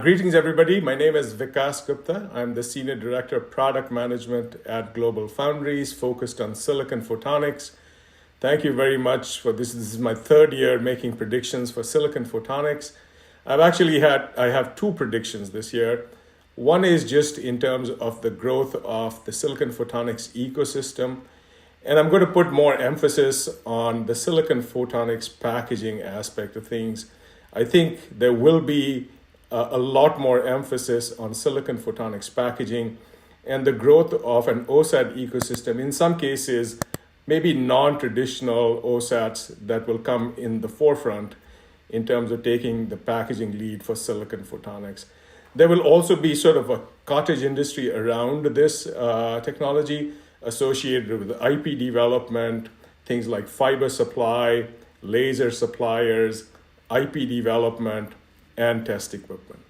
Greetings, everybody. My name is Vikas Gupta. I'm the Senior Director of Product Management at GlobalFoundries, focused on Silicon Photonics. Thank you very much for this. This is my third year making predictions for Silicon Photonics. I have two predictions this year. One is just in terms of the growth of the Silicon Photonics ecosystem. And I'm going to put more emphasis on the Silicon Photonics packaging aspect of things. I think there will be a lot more emphasis on silicon photonics packaging and the growth of an OSAT ecosystem. In some cases, maybe non-traditional OSATs that will come in the forefront in terms of taking the packaging lead for silicon photonics. There will also be sort of a cottage industry around this technology associated with IP development, things like fiber supply, laser suppliers, IP development, and test equipment.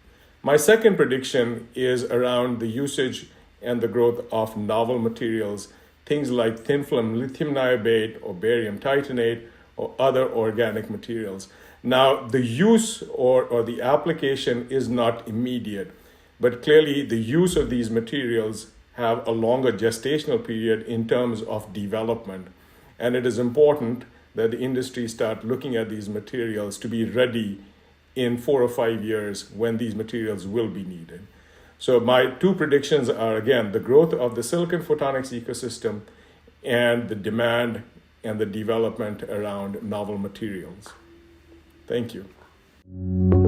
My second prediction is around the usage and the growth of novel materials, things like thin film lithium niobate or barium titanate or other organic materials. Now, the use or the application is not immediate, but clearly the use of these materials have a longer gestational period in terms of development. And it is important that the industry start looking at these materials to be ready in 4 or 5 years when these materials will be needed. So my two predictions are, again, the growth of the silicon photonics ecosystem and the demand and the development around novel materials. Thank you.